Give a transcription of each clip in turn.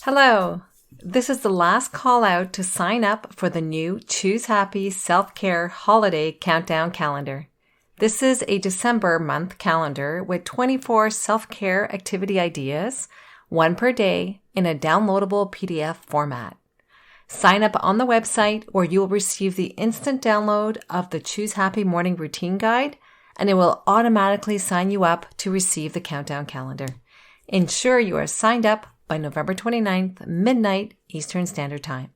Hello. This is the last call out to sign up for the new Choose Happy Self-Care Holiday Countdown Calendar. This is a December month calendar with 24 self-care activity ideas, one per day in a downloadable PDF format. Sign up on the website or you will receive the instant download of the Choose Happy Morning Routine Guide, and it will automatically sign you up to receive the countdown calendar. Ensure you are signed up by November 29th, midnight Eastern Standard Time.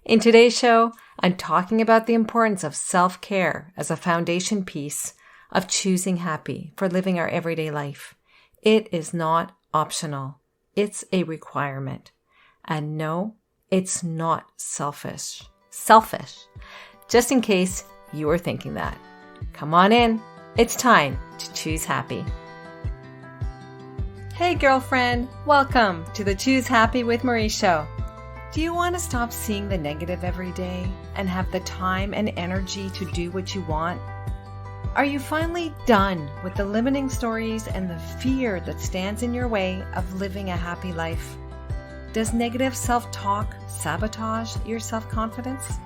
In today's show, I'm talking about the importance of self-care as a foundation piece of choosing happy for living our everyday life. It is not optional. It's a requirement. And no, it's not selfish. Just in case you were thinking that. Come on in. It's time to choose happy. Hey girlfriend, welcome to the Choose Happy with Marie show. Do you want to stop seeing the negative every day and have the time and energy to do what you want? Are you finally done with the limiting stories and the fear that stands in your way of living a happy life? Does negative self-talk sabotage your self-confidence?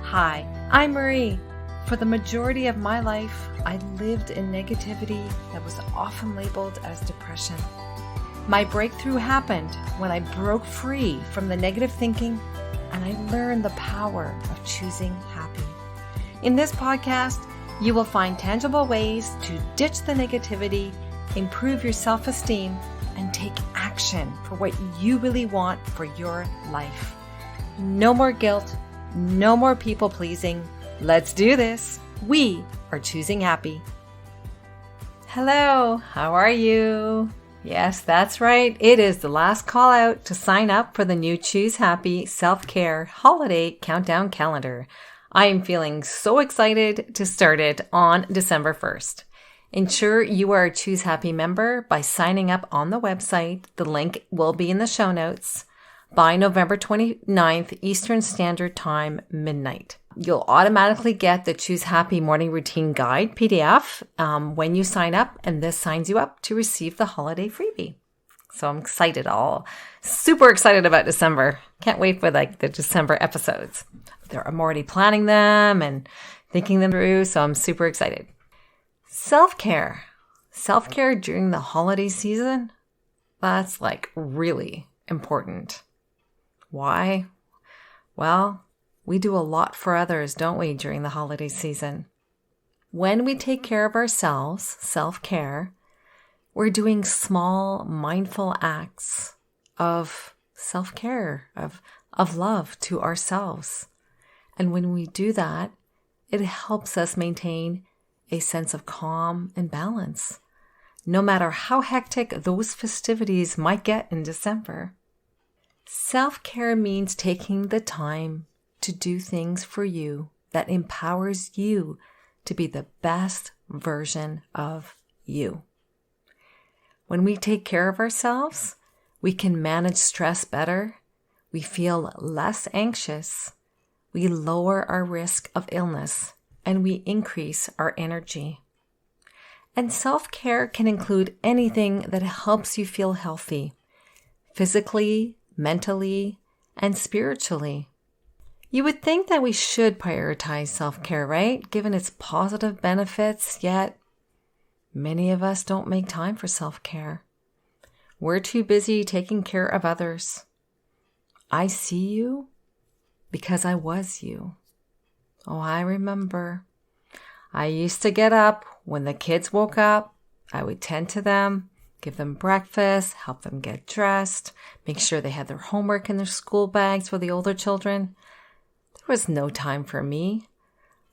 Hi, I'm Marie. For the majority of my life, I lived in negativity that was often labeled as depression. My breakthrough happened when I broke free from the negative thinking and I learned the power of choosing happy. In this podcast, you will find tangible ways to ditch the negativity, improve your self-esteem, and take action for what you really want for your life. No more guilt, no more people pleasing. Let's do this. We are choosing happy. Hello, how are you? Yes, that's right. It is the last call out to sign up for the new Choose Happy Self-Care Holiday Countdown Calendar. I am feeling so excited to start it on December 1st. Ensure you are a Choose Happy member by signing up on the website. The link will be in the show notes by November 29th, Eastern Standard Time, midnight. You'll automatically get the Choose Happy Morning Routine Guide PDF when you sign up, and this signs you up to receive the holiday freebie. So I'm excited, super excited about December. Can't wait for the December episodes. I'm already planning them and thinking them through, so I'm super excited. Self-care during the holiday season, that's really important. Why? Well, we do a lot for others, don't we, during the holiday season? When we take care of ourselves, self-care, we're doing small, mindful acts of self-care, of love to ourselves. And when we do that, it helps us maintain a sense of calm and balance, no matter how hectic those festivities might get in December. Self-care means taking the time to do things for you that empowers you to be the best version of you. When we take care of ourselves, we can manage stress better, we feel less anxious, we lower our risk of illness, and we increase our energy. And self-care can include anything that helps you feel healthy, physically, mentally, and spiritually. You would think that we should prioritize self-care, right? Given its positive benefits, yet many of us don't make time for self-care. We're too busy taking care of others. I see you because I was you. Oh, I remember. I used to get up when the kids woke up. I would tend to them, give them breakfast, help them get dressed, make sure they had their homework in their school bags for the older children. There was no time for me.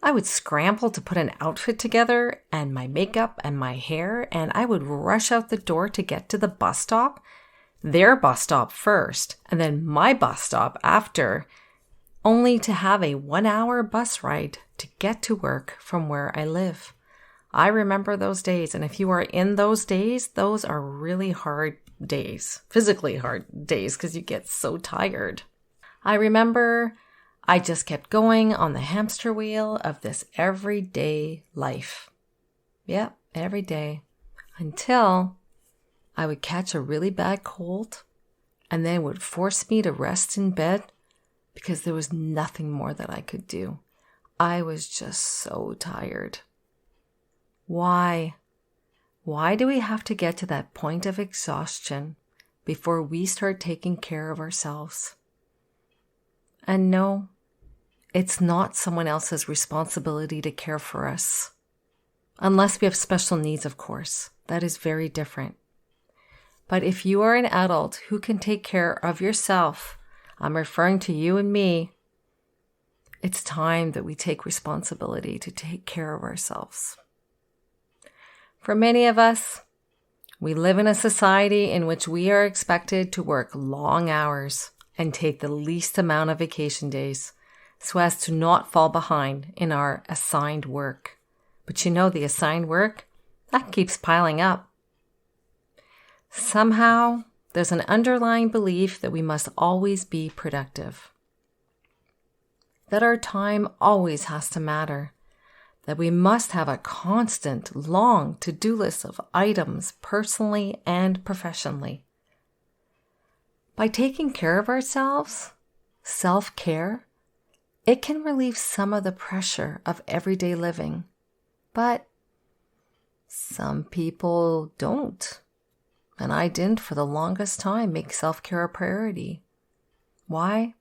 I would scramble to put an outfit together and my makeup and my hair, and I would rush out the door to get to the bus stop, their bus stop first, and then my bus stop after, only to have a 1-hour bus ride to get to work from where I live. I remember those days, and if you are in those days, those are really hard days, physically hard days, because you get so tired. I remember I just kept going on the hamster wheel of this everyday life. Yep, every day. Until I would catch a really bad cold and then would force me to rest in bed because there was nothing more that I could do. I was just so tired. Why? Why do we have to get to that point of exhaustion before we start taking care of ourselves? And no, it's not someone else's responsibility to care for us. Unless we have special needs, of course. That is very different. But if you are an adult who can take care of yourself, I'm referring to you and me, it's time that we take responsibility to take care of ourselves. For many of us, we live in a society in which we are expected to work long hours and take the least amount of vacation days so as to not fall behind in our assigned work. But you know, the assigned work, that keeps piling up. Somehow, there's an underlying belief that we must always be productive, that our time always has to matter, that we must have a constant, long to-do list of items personally and professionally. By taking care of ourselves, self-care, it can relieve some of the pressure of everyday living. But some people don't. And I didn't for the longest time make self-care a priority. Why?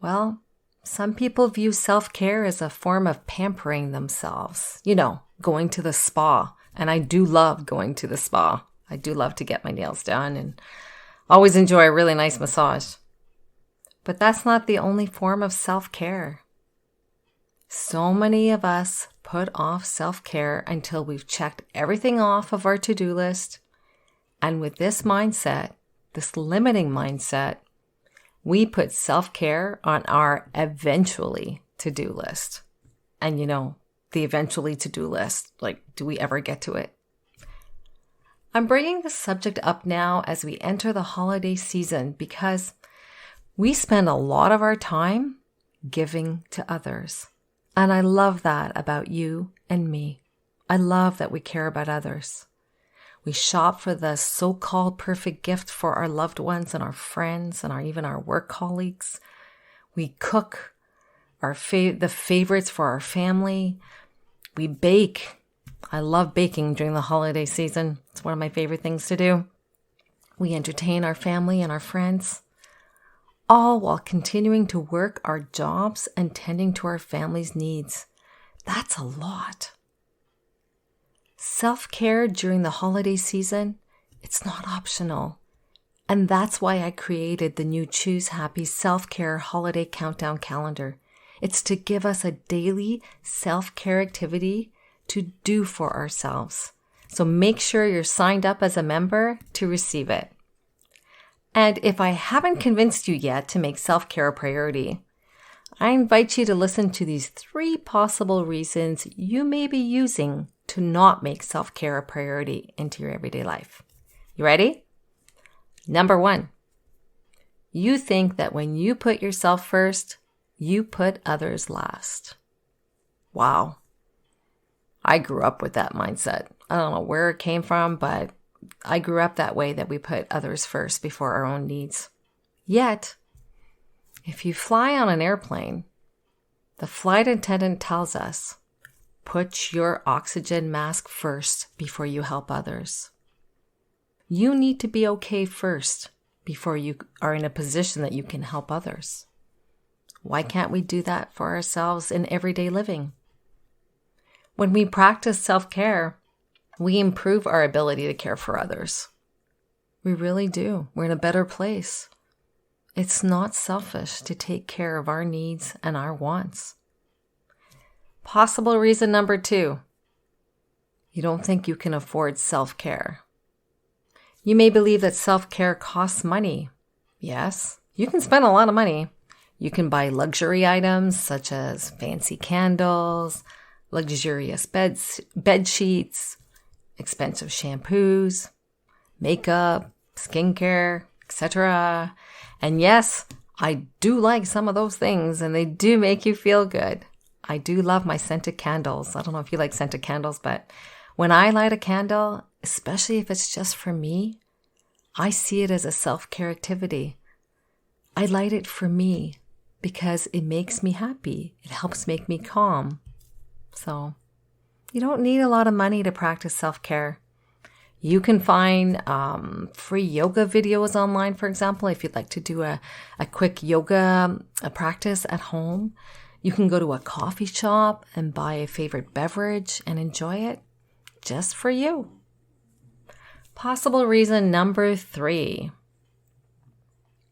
Well, some people view self-care as a form of pampering themselves. You know, going to the spa. And I do love going to the spa. I do love to get my nails done and always enjoy a really nice massage. But that's not the only form of self-care. So many of us put off self-care until we've checked everything off of our to-do list. And with this mindset, this limiting mindset, we put self-care on our eventually to-do list. And you know, the eventually to-do list, like, do we ever get to it? I'm bringing this subject up now as we enter the holiday season because we spend a lot of our time giving to others. And I love that about you and me. I love that we care about others. We shop for the so-called perfect gift for our loved ones and our friends and even our work colleagues. We cook the favorites for our family. We bake. I love baking during the holiday season. It's one of my favorite things to do. We entertain our family and our friends, all while continuing to work our jobs and tending to our family's needs. That's a lot. Self-care during the holiday season, it's not optional. And that's why I created the new Choose Happy Self-Care Holiday Countdown Calendar. It's to give us a daily self-care activity to do for ourselves. So make sure you're signed up as a member to receive it. And if I haven't convinced you yet to make self-care a priority, I invite you to listen to these 3 possible reasons you may be using to not make self-care a priority into your everyday life. You ready? Number 1, you think that when you put yourself first, you put others last. Wow. I grew up with that mindset. I don't know where it came from, but I grew up that way, that we put others first before our own needs. Yet, if you fly on an airplane, the flight attendant tells us, put your oxygen mask first before you help others. You need to be okay first before you are in a position that you can help others. Why can't we do that for ourselves in everyday living? When we practice self-care, we improve our ability to care for others. We really do. We're in a better place. It's not selfish to take care of our needs and our wants. Possible reason number 2, you don't think you can afford self-care. You may believe that self-care costs money. Yes, you can spend a lot of money. You can buy luxury items such as fancy candles, luxurious bed sheets, expensive shampoos, makeup, skincare, etc. And yes, I do like some of those things, and they do make you feel good. I do love my scented candles. I don't know if you like scented candles, but when I light a candle, especially if it's just for me, I see it as a self-care activity. I light it for me because it makes me happy. It helps make me calm. So you don't need a lot of money to practice self-care. You can find free yoga videos online, for example, if you'd like to do a quick yoga practice at home. You can go to a coffee shop and buy a favorite beverage and enjoy it just for you. Possible reason number 3.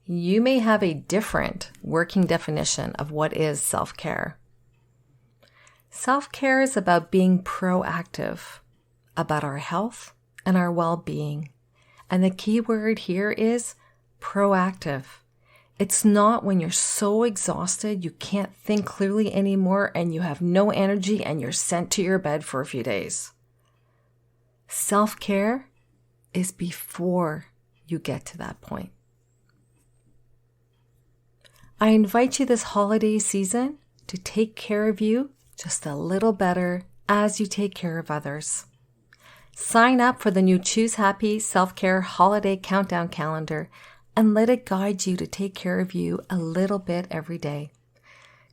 You may have a different working definition of what is self-care. Self-care is about being proactive about our health and our well-being. And the key word here is proactive. It's not when you're so exhausted you can't think clearly anymore and you have no energy and you're sent to your bed for a few days. Self-care is before you get to that point. I invite you this holiday season to take care of you just a little better as you take care of others. Sign up for the new Choose Happy Self-Care Holiday Countdown Calendar and let it guide you to take care of you a little bit every day.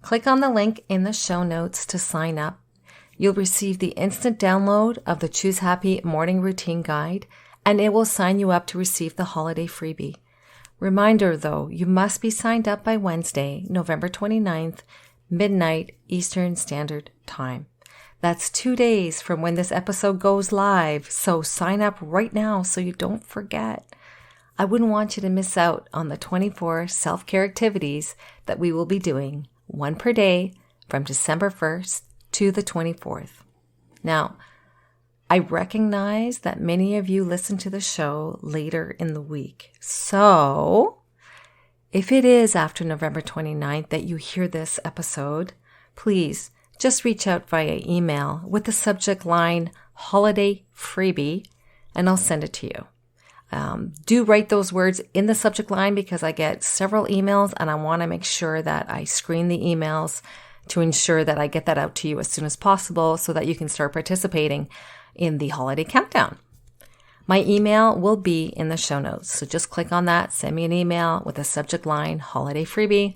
Click on the link in the show notes to sign up. You'll receive the instant download of the Choose Happy Morning Routine Guide, and it will sign you up to receive the holiday freebie. Reminder though, you must be signed up by Wednesday, November 29th, midnight Eastern Standard Time. That's 2 days from when this episode goes live, so sign up right now so you don't forget. I wouldn't want you to miss out on the 24 self-care activities that we will be doing, one per day from December 1st to the 24th. Now, I recognize that many of you listen to the show later in the week. So, if it is after November 29th that you hear this episode, please just reach out via email with the subject line Holiday Freebie, and I'll send it to you. Do write those words in the subject line because I get several emails and I want to make sure that I screen the emails to ensure that I get that out to you as soon as possible so that you can start participating in the holiday countdown. My email will be in the show notes. So just click on that, send me an email with the subject line Holiday Freebie.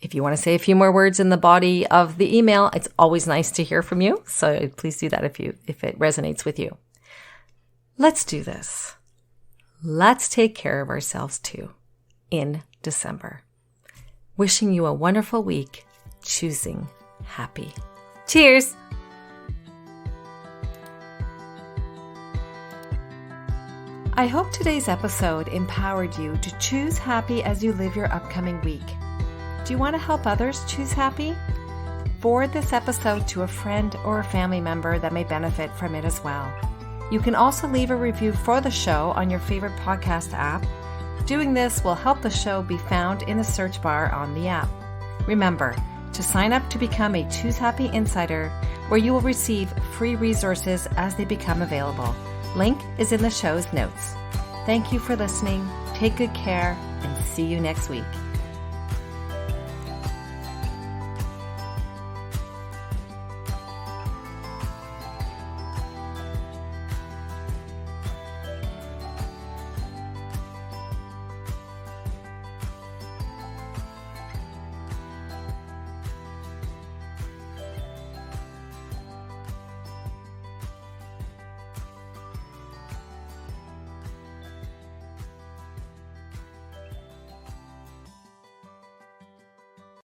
If you want to say a few more words in the body of the email, it's always nice to hear from you. So please do that if it resonates with you. Let's do this. Let's take care of ourselves too in December. Wishing you a wonderful week, choosing happy. Cheers! I hope today's episode empowered you to choose happy as you live your upcoming week. Do you want to help others choose happy? Forward this episode to a friend or a family member that may benefit from it as well. You can also leave a review for the show on your favorite podcast app. Doing this will help the show be found in the search bar on the app. Remember to sign up to become a Choose Happy Insider, where you will receive free resources as they become available. Link is in the show's notes. Thank you for listening. Take good care and see you next week.